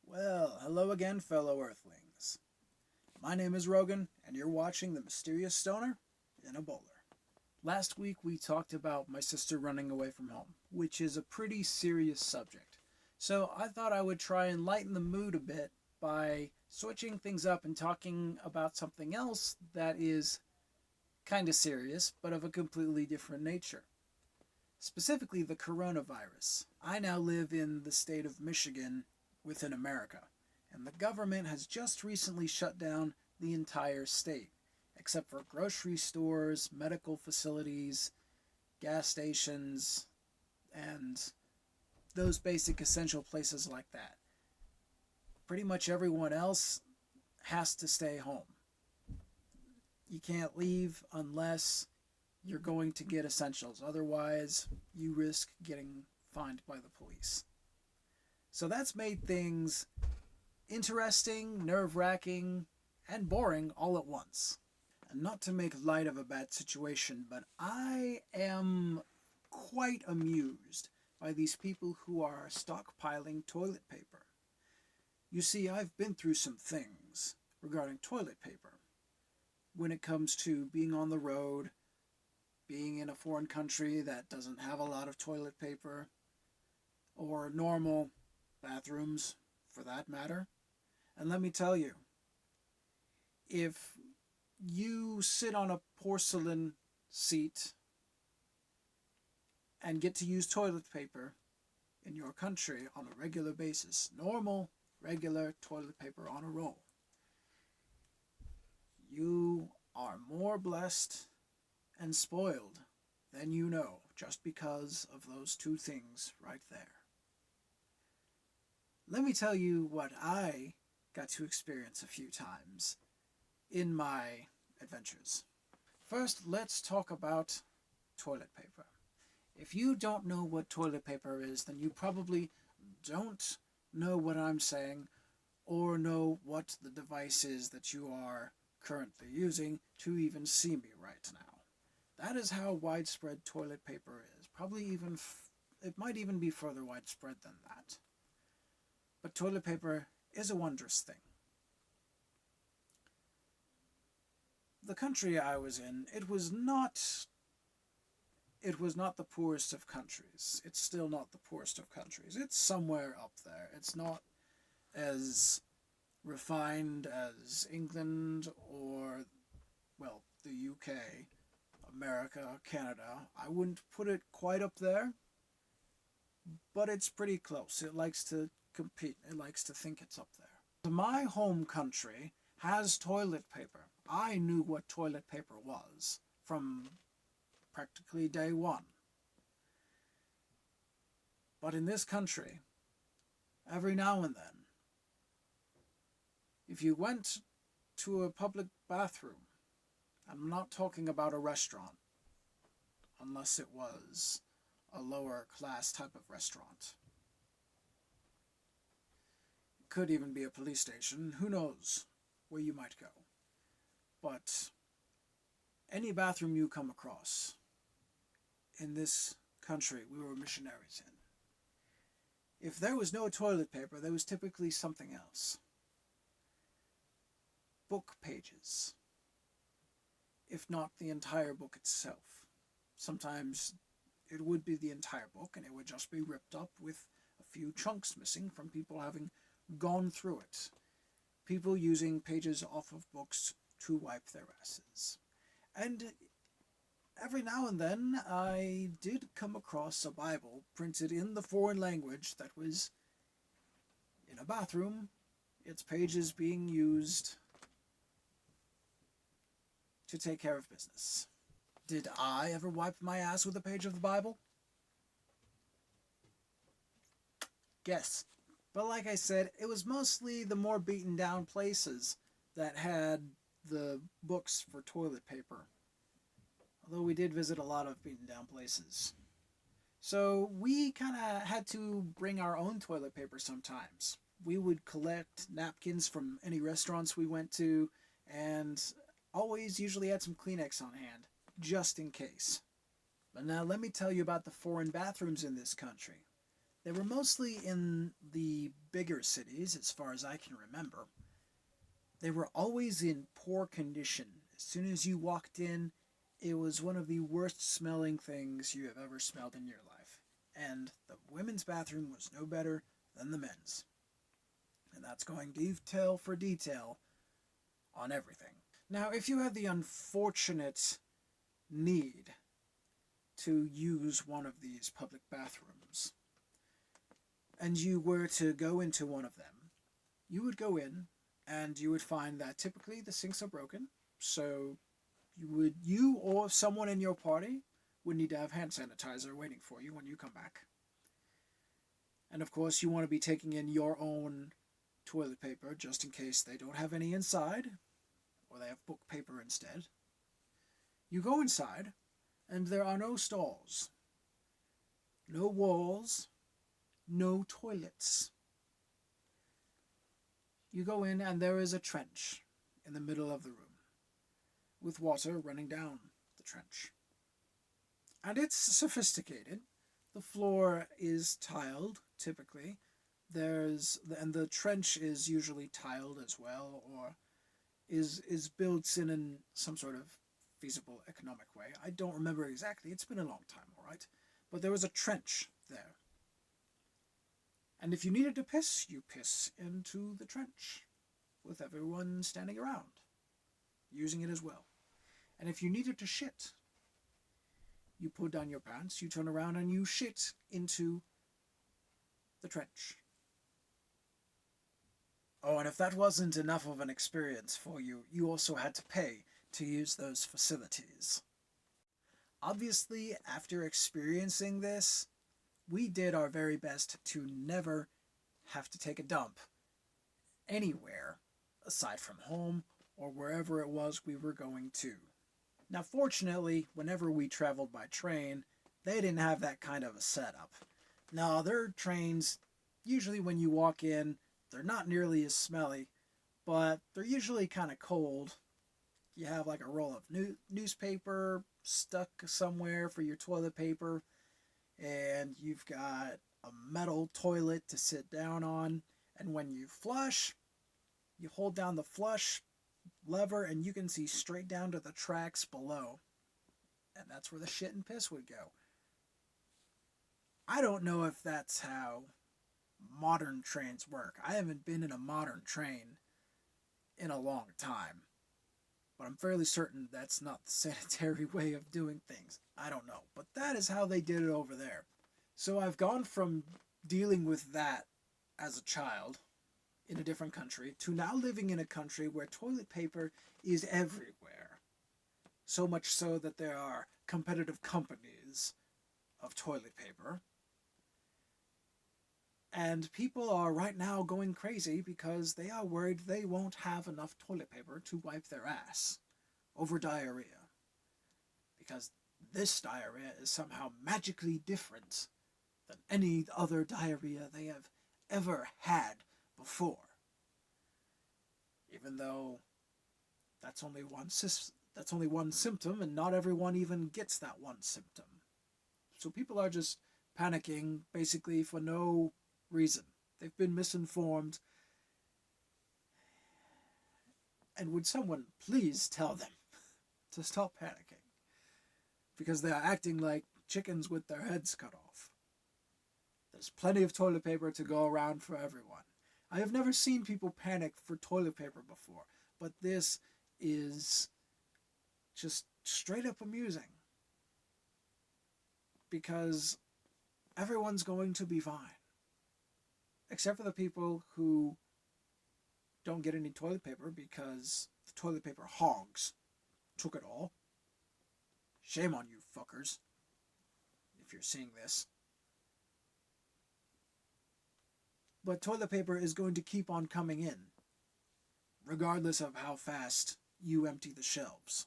Well, hello again, fellow Earthlings. My name is Rogan, and you're watching The Mysterious Stoner in a Bowler. Last week we talked about my sister running away from home, which is a pretty serious subject. So I thought I would try and lighten the mood a bit by switching things up and talking about something else that is kind of serious, but of a completely different nature. Specifically, the coronavirus. I now live in the state of Michigan within America, and the government has just recently shut down the entire state, except for grocery stores, medical facilities, gas stations, and those basic essential places like that. Pretty much everyone else has to stay home. You can't leave unless you're going to get essentials. Otherwise, you risk getting fined by the police. So that's made things interesting, nerve-wracking, and boring all at once. And not to make light of a bad situation, but I am quite amused by these people who are stockpiling toilet paper. You see, I've been through some things regarding toilet paper when it comes to being on the road, being in a foreign country that doesn't have a lot of toilet paper, or normal bathrooms for that matter. And let me tell you, if you sit on a porcelain seat and get to use toilet paper in your country on a regular basis, normal, regular toilet paper on a roll, you are more blessed and spoiled than you know, just because of those two things right there. Let me tell you what I got to experience a few times in my adventures. First, let's talk about toilet paper. If you don't know what toilet paper is, then you probably don't know what I'm saying or know what the device is that you are currently using to even see me right now. That is how widespread toilet paper is. Probably even, it might even be further widespread than that. But toilet paper is a wondrous thing. The country I was in, it was not the poorest of countries. It's still not the poorest of countries. It's somewhere up there. It's not as refined as England or, well, the UK, America, Canada. I wouldn't put it quite up there, but it's pretty close. It likes to compete. It likes to think it's up there. My home country has toilet paper. I knew what toilet paper was from practically day one. But in this country, every now and then, if you went to a public bathroom, I'm not talking about a restaurant, unless it was a lower class type of restaurant. It could even be a police station. Who knows where you might go. But any bathroom you come across in this country we were missionaries in, if there was no toilet paper, there was typically something else. Book pages, if not the entire book itself. Sometimes it would be the entire book and it would just be ripped up with a few chunks missing from people having gone through it. People using pages off of books to wipe their asses. And every now and then I did come across a Bible printed in the foreign language that was in a bathroom, its pages being used to take care of business. Did I ever wipe my ass with a page of the Bible? Guess. But like I said, it was mostly the more beaten down places that had the books for toilet paper. Although we did visit a lot of beaten down places. So we kind of had to bring our own toilet paper sometimes. We would collect napkins from any restaurants we went to and always usually had some Kleenex on hand, just in case. But now let me tell you about the foreign bathrooms in this country. They were mostly in the bigger cities, as far as I can remember. They were always in poor condition. As soon as you walked in, it was one of the worst smelling things you have ever smelled in your life. And the women's bathroom was no better than the men's. And that's going detail for detail on everything. Now, if you had the unfortunate need to use one of these public bathrooms, and you were to go into one of them, you would go in and you would find that typically the sinks are broken. So you or someone in your party would need to have hand sanitizer waiting for you when you come back. And of course, you want to be taking in your own toilet paper just in case they don't have any inside or they have book paper instead. You go inside and there are no stalls, no walls, no toilets. You go in and there is a trench in the middle of the room with water running down the trench. And it's sophisticated. The floor is tiled, typically. And the trench is usually tiled as well, or is built in some sort of feasible economic way. I don't remember exactly. It's been a long time, all right? But there was a trench there. And if you needed to piss, you piss into the trench with everyone standing around, using it as well. And if you needed to shit, you pull down your pants, you turn around, and you shit into the trench. Oh, and if that wasn't enough of an experience for you, you also had to pay to use those facilities. Obviously, after experiencing this, we did our very best to never have to take a dump anywhere aside from home or wherever it was we were going to. Now, fortunately, whenever we traveled by train, they didn't have that kind of a setup. Now, their trains, usually when you walk in, they're not nearly as smelly, but they're usually kind of cold. You have like a roll of newspaper stuck somewhere for your toilet paper, and you've got a metal toilet to sit down on, and when you flush, you hold down the flush lever and you can see straight down to the tracks below. And that's where the shit and piss would go. I don't know if that's how modern trains work. I haven't been in a modern train in a long time. But I'm fairly certain that's not the sanitary way of doing things. I don't know. But that is how they did it over there. So I've gone from dealing with that as a child in a different country to now living in a country where toilet paper is everywhere. So much so that there are competitive companies of toilet paper. And people are right now going crazy because they are worried they won't have enough toilet paper to wipe their ass over diarrhea. Because this diarrhea is somehow magically different than any other diarrhea they have ever had before. Even though that's only one symptom, and not everyone even gets that one symptom. So people are just panicking basically for no reason. They've been misinformed. And would someone please tell them to stop panicking? Because they are acting like chickens with their heads cut off. There's plenty of toilet paper to go around for everyone. I have never seen people panic for toilet paper before, but this is just straight up amusing. Because everyone's going to be fine. Except for the people who don't get any toilet paper because the toilet paper hogs took it all. Shame on you fuckers, if you're seeing this. But toilet paper is going to keep on coming in, regardless of how fast you empty the shelves.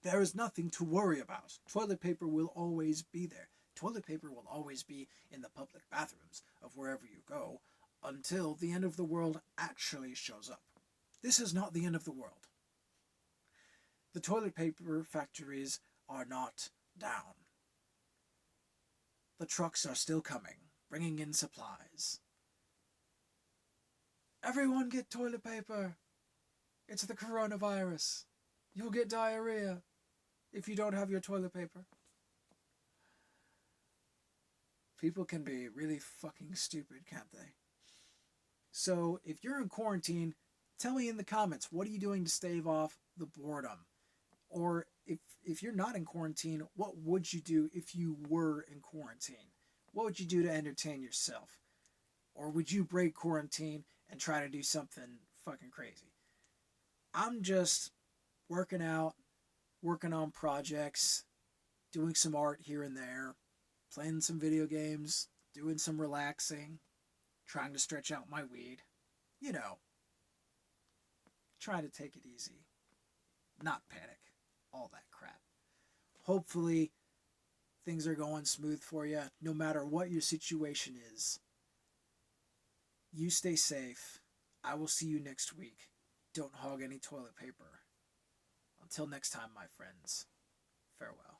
There is nothing to worry about. Toilet paper will always be there. Toilet paper will always be in the public bathrooms of wherever you go until the end of the world actually shows up. This is not the end of the world. The toilet paper factories are not down. The trucks are still coming, bringing in supplies. Everyone get toilet paper. It's the coronavirus. You'll get diarrhea if you don't have your toilet paper. People can be really fucking stupid, can't they? So, if you're in quarantine, tell me in the comments, what are you doing to stave off the boredom? Or if you're not in quarantine, what would you do if you were in quarantine? What would you do to entertain yourself? Or would you break quarantine and try to do something fucking crazy? I'm just working out, working on projects, doing some art here and there, playing some video games, doing some relaxing, trying to stretch out my weed. You know, trying to take it easy, not panic, all that crap. Hopefully, things are going smooth for you, no matter what your situation is. You stay safe. I will see you next week. Don't hog any toilet paper. Until next time, my friends, farewell.